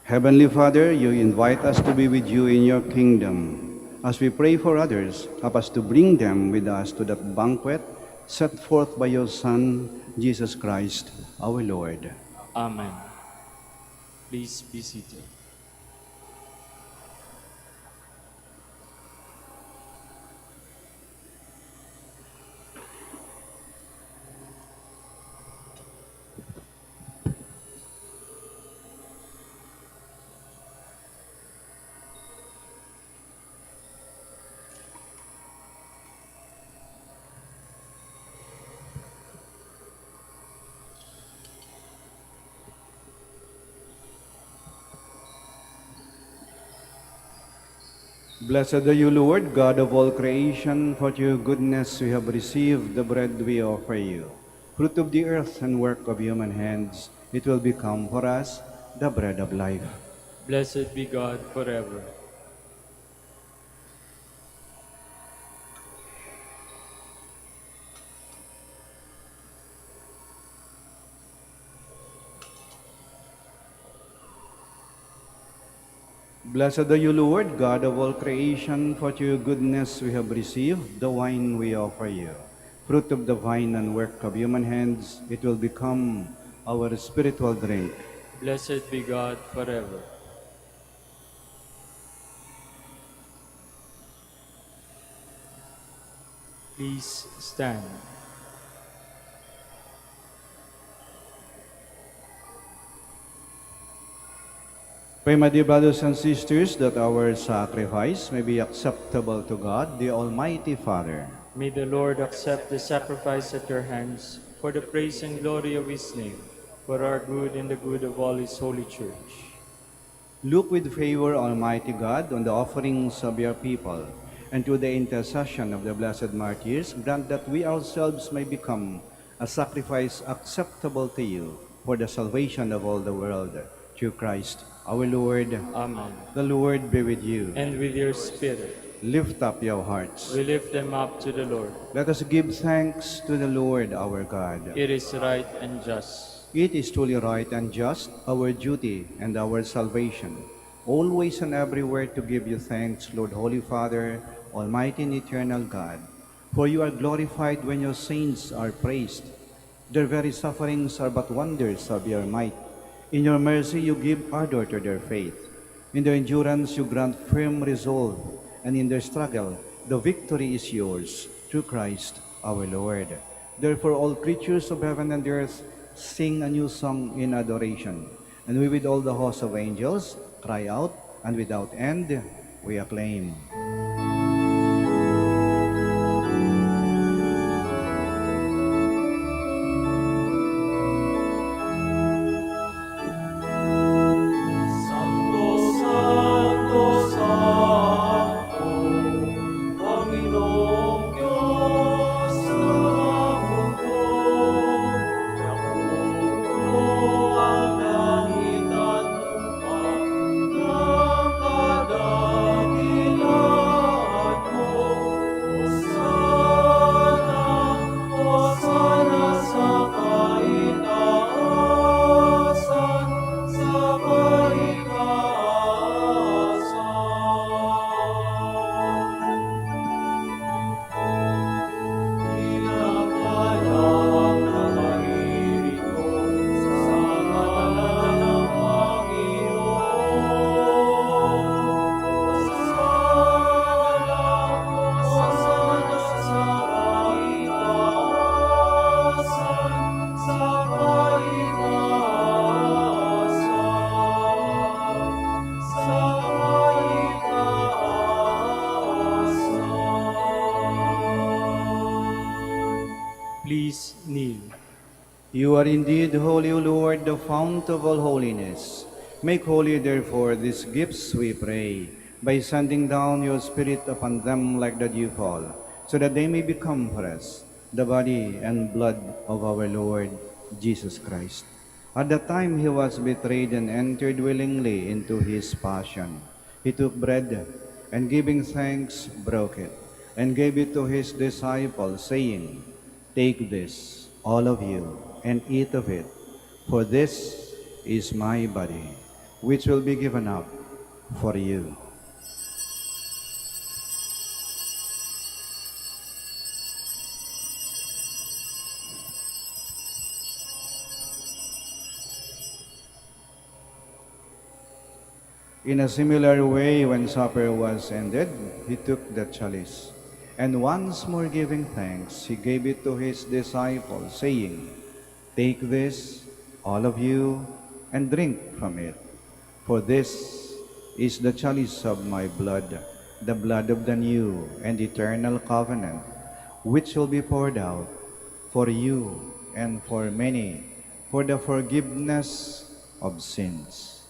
Heavenly Father, you invite us to be with you in your kingdom. As we pray for others, help us to bring them with us to that banquet set forth by your Son, Jesus Christ, our Lord. Amen. Please be seated. Blessed are you, Lord, God of all creation, for your goodness we have received the bread we offer you. Fruit of the earth and work of human hands, it will become for us the bread of life. Blessed be God forever. Blessed are you, Lord, God of all creation, for your goodness we have received the wine we offer you. Fruit of the vine and work of human hands, it will become our spiritual drink. Blessed be God forever. Please stand. Pray, my dear brothers and sisters, that our sacrifice may be acceptable to God, the Almighty Father. May the Lord accept the sacrifice at your hands for the praise and glory of his name, for our good and the good of all his holy church. Look with favor, Almighty God, on the offerings of your people, and to the intercession of the blessed martyrs, grant that we ourselves may become a sacrifice acceptable to you for the salvation of all the world. Through Christ our Lord. Amen. The Lord be with you. And with your spirit, Lift up your hearts. we lift them up to the Lord. Let us give thanks to the Lord our God. It is right and just. It is truly right and just, our duty and our salvation, always and everywhere to give you thanks, Lord, Holy Father, Almighty and eternal God. For you are glorified when your saints are praised. Their very sufferings are but wonders of your might. In your mercy you give ardor to their faith. In their endurance you grant firm resolve, and in their struggle the victory is yours, through Christ our Lord. Therefore all creatures of heaven and earth sing a new song in adoration, and we with all the host of angels cry out, and without end we acclaim. You are indeed holy, O Lord, the fount of all holiness. Make holy, therefore, these gifts, we pray, by sending down your Spirit upon them like the dewfall, so that they may become for us the body and blood of our Lord Jesus Christ. At the time he was betrayed and entered willingly into his passion, he took bread and giving thanks, broke it, and gave it to his disciples, saying, "Take this, all of you, and eat of it, for this is my body, which will be given up for you." In a similar way, when supper was ended, he took the chalice, and once more giving thanks, he gave it to his disciples, saying, "Take this, all of you, and drink from it, for this is the chalice of my blood, the blood of the new and eternal covenant, which will be poured out for you and for many for the forgiveness of sins.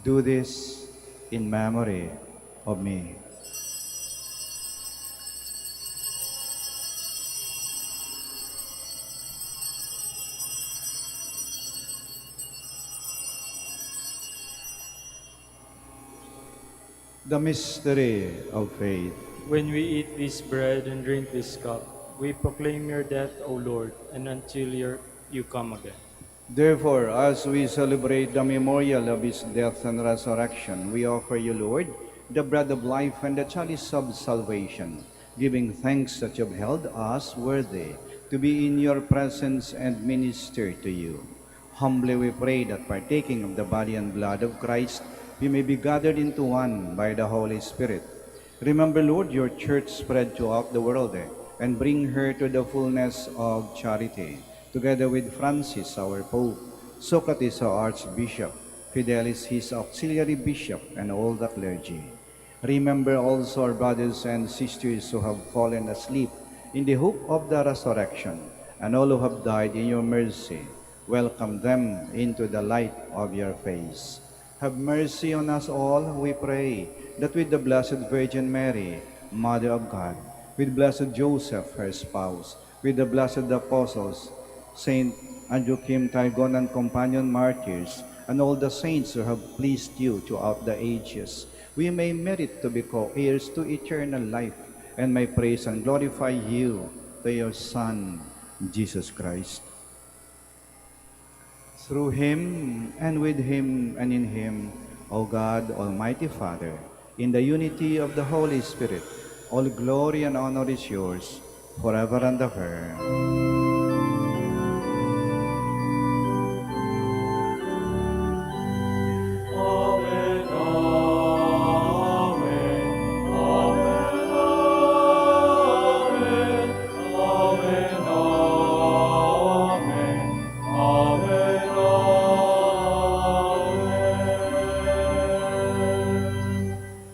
Do this in memory of me." The mystery of faith. When we eat this bread and drink this cup, we proclaim your death, O Lord, and until you come again. Therefore, as we celebrate the memorial of his death and resurrection, we offer you, Lord, the bread of life and the chalice of salvation, giving thanks that you have held us worthy to be in your presence and minister to you. Humbly we pray that partaking of the body and blood of Christ, we may be gathered into one by the Holy Spirit. Remember, Lord, your church spread throughout the world and bring her to the fullness of charity, together with Francis, our Pope, Socrates, our Archbishop, Fidelis, his auxiliary bishop, and all the clergy. Remember also our brothers and sisters who have fallen asleep in the hope of the resurrection, and all who have died in your mercy. Welcome them into the light of your face. Have mercy on us all, we pray, that with the Blessed Virgin Mary, Mother of God, with Blessed Joseph, her spouse, with the blessed apostles, Saint Joachim, Tygon, and companion martyrs, and all the saints who have pleased you throughout the ages, we may merit to be co-heirs to eternal life, and may praise and glorify you to your Son, Jesus Christ. Through him, and with him, and in him, O God, Almighty Father, in the unity of the Holy Spirit, all glory and honor is yours, forever and ever.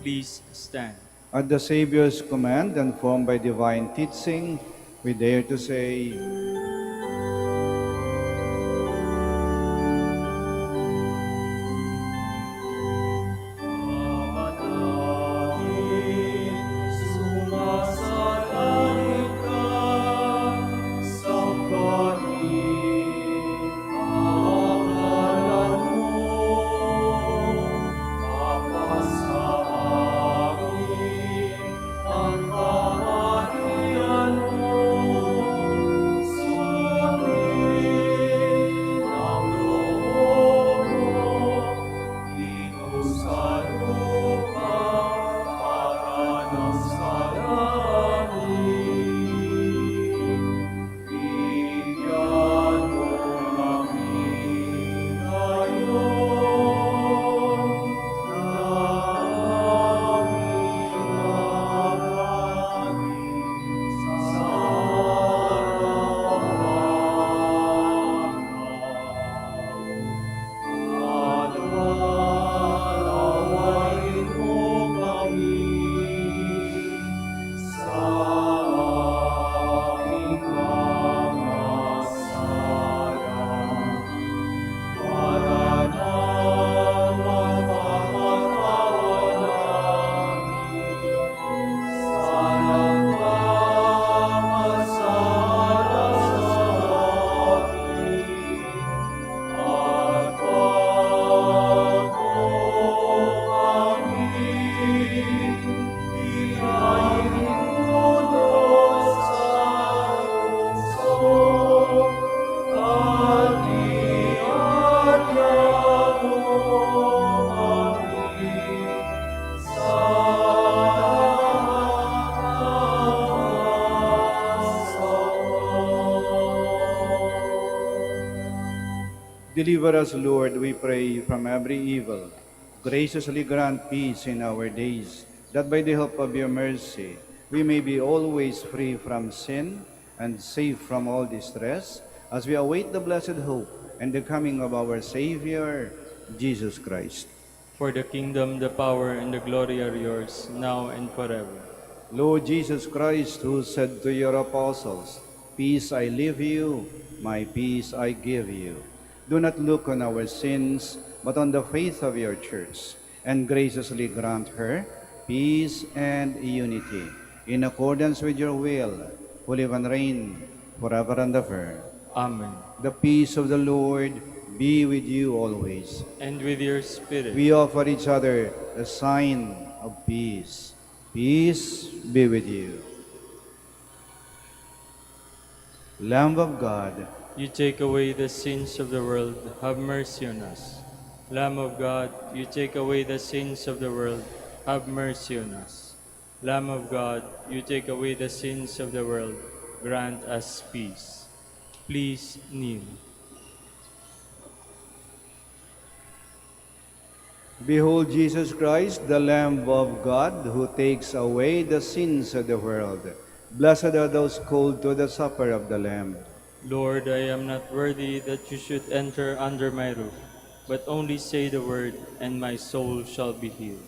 Please stand. At the Savior's command and formed by divine teaching, we dare to say, Deliver us, Lord, we pray, from every evil. Graciously grant peace in our days, that by the help of your mercy we may be always free from sin and safe from all distress, as we await the blessed hope and the coming of our Savior, Jesus Christ. For the kingdom, the power, and the glory are yours, now and forever. Lord Jesus Christ, who said to your apostles, "Peace I leave you, my peace I give you," do not look on our sins, but on the faith of your church, and graciously grant her peace and unity, in accordance with your will, who live and reign forever and ever. Amen. The peace of the Lord be with you always. And with your spirit. We offer each other a sign of peace. Peace be with you. Lamb of God, You take away the sins of the world, have mercy on us. Lamb of God, you take away the sins of the world, have mercy on us. Lamb of God, you take away the sins of the world, grant us peace. Please kneel. behold Jesus Christ, the Lamb of God, who takes away the sins of the world. Blessed are those called to the supper of the Lamb. Lord, I am not worthy that you should enter under my roof, but only say the word, and my soul shall be healed.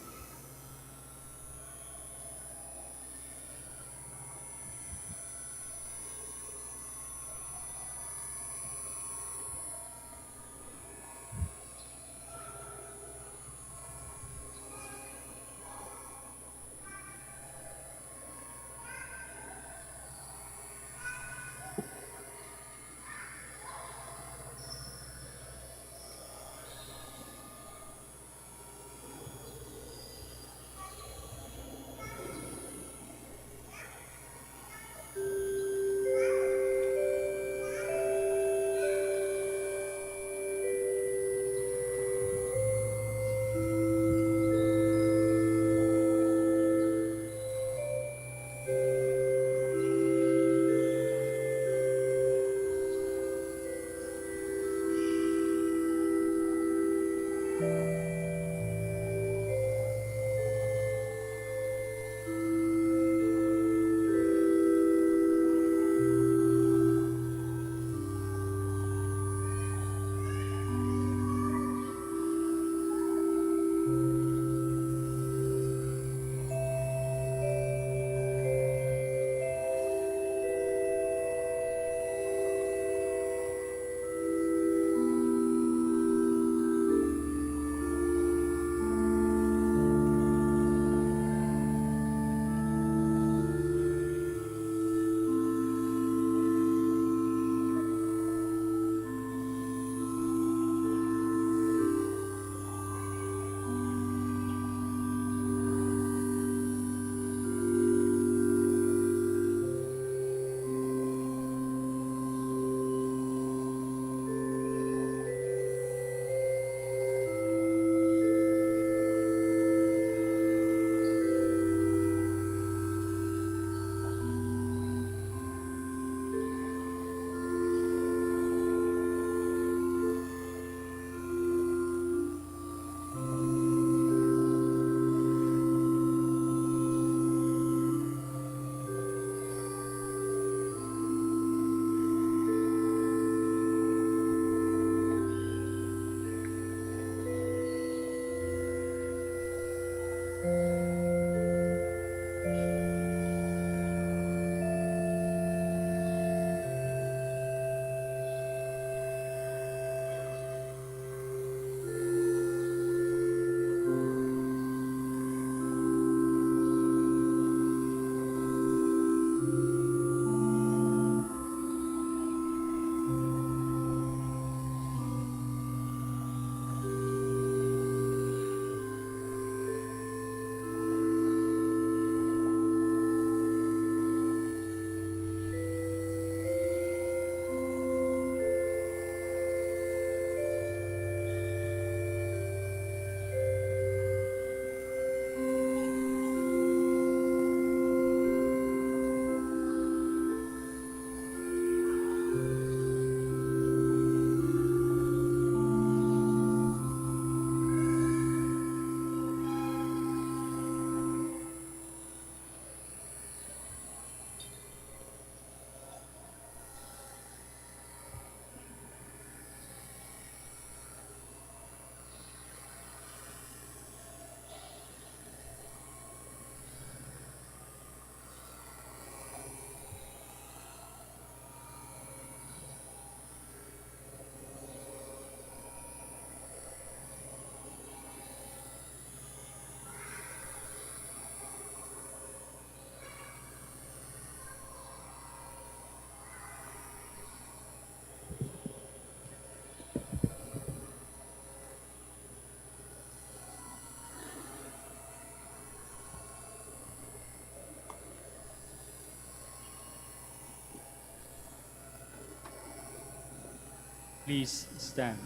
Please stand.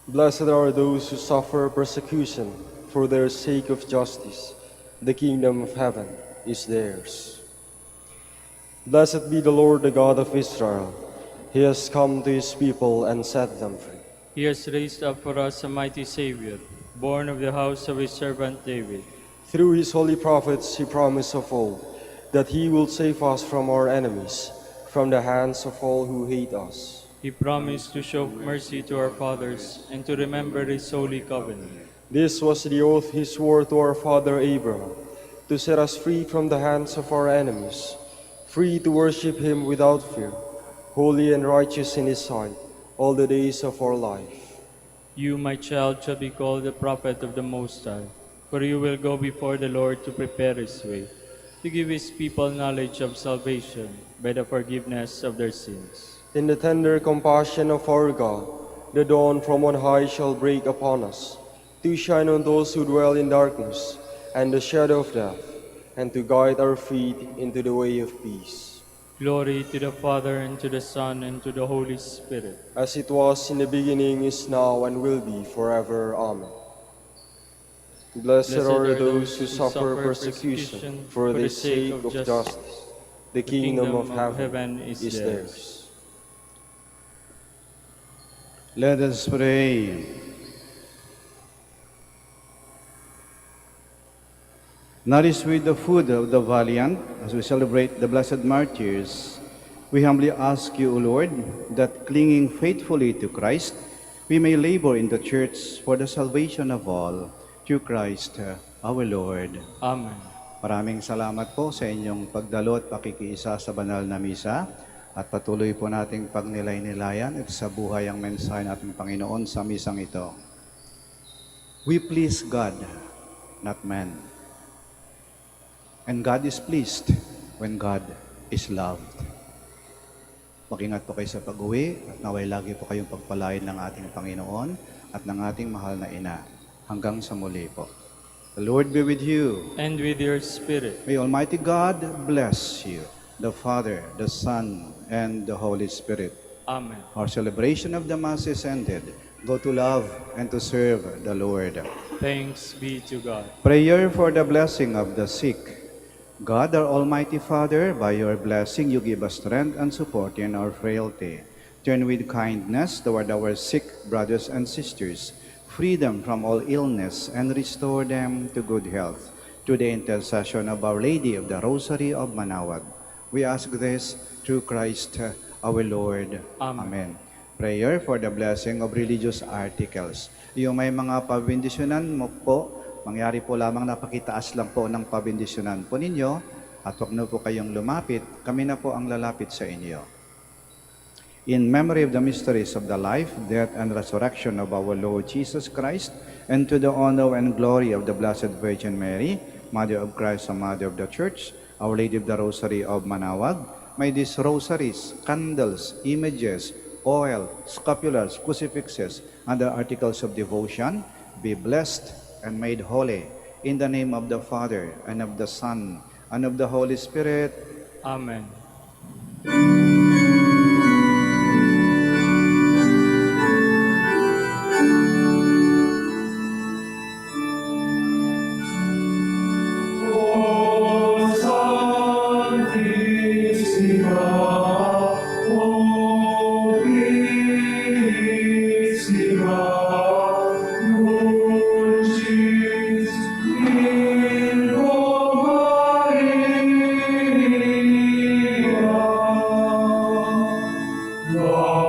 Blessed are those who suffer persecution for their sake of justice. The kingdom of heaven is theirs. Blessed be the Lord, the God of Israel. He has come to his people and set them free. He has raised up for us a mighty Savior, born of the house of his servant David. Through his holy prophets he promised of old that he will save us from our enemies, from the hands of all who hate us. He promised to show mercy to our fathers and to remember his holy covenant. This was the oath he swore to our father Abraham, to set us free from the hands of our enemies, free to worship him without fear, holy and righteous in his sight, all the days of our life. You, my child, shall be called the prophet of the Most High, for you will go before the Lord to prepare his way, to give his people knowledge of salvation by the forgiveness of their sins. In the tender compassion of our God, the dawn from on high shall break upon us, to shine on those who dwell in darkness and the shadow of death, and to guide our feet into the way of peace. Glory to the Father, and to the Son, and to the Holy Spirit. As it was in the beginning, is now, and will be forever. Amen. Blessed are those who suffer persecution for the sake of justice. The kingdom of heaven is theirs. Let us pray. Nourished with the food of the valiant, as we celebrate the blessed martyrs, we humbly ask you, O Lord, that clinging faithfully to Christ, we may labor in the Church for the salvation of all, through Christ our Lord. Amen. Maraming salamat po sa inyong pagdalo at pakikiisa sa banal na misa, at patuloy po nating pagnilay-nilayan at sa buhay ang mensahe nating Panginoon sa misang ito. We please God, not man. And God is pleased when God is loved. Mag-ingat po kayo sa pag-uwi at naway lagi po kayong pagpalain ng ating Panginoon at ng ating mahal na Ina. Hanggang sa muli po. The Lord be with you. And with your spirit. May Almighty God bless you, the Father, the Son, and the Holy Spirit. Amen. Our celebration of the Mass is ended. Go to love and to serve the Lord. Thanks be to God. Prayer for the blessing of the sick. God, our Almighty Father, by your blessing you give us strength and support in our frailty. Turn with kindness toward our sick brothers and sisters. Free them from all illness and restore them to good health. Through the intercession of Our Lady of the Rosary of Manaoag. We ask this through Christ our Lord. Amen. Prayer for the blessing of religious articles. Yung may mga pabindisyonan mo po, mangyari po lamang napakitaas lang po ng pabindisyonan po ninyo at huwag na po kayong lumapit, kami na po ang lalapit sa inyo. In memory of the mysteries of the life, death, and resurrection of our Lord Jesus Christ, and to the honor and glory of the Blessed Virgin Mary, Mother of Christ and Mother of the Church, Our Lady of the Rosary of Manaoag, may these rosaries, candles, images, oil, scapulars, crucifixes, and the articles of devotion be blessed and made holy. In the name of the Father, and of the Son, and of the Holy Spirit. Amen. God.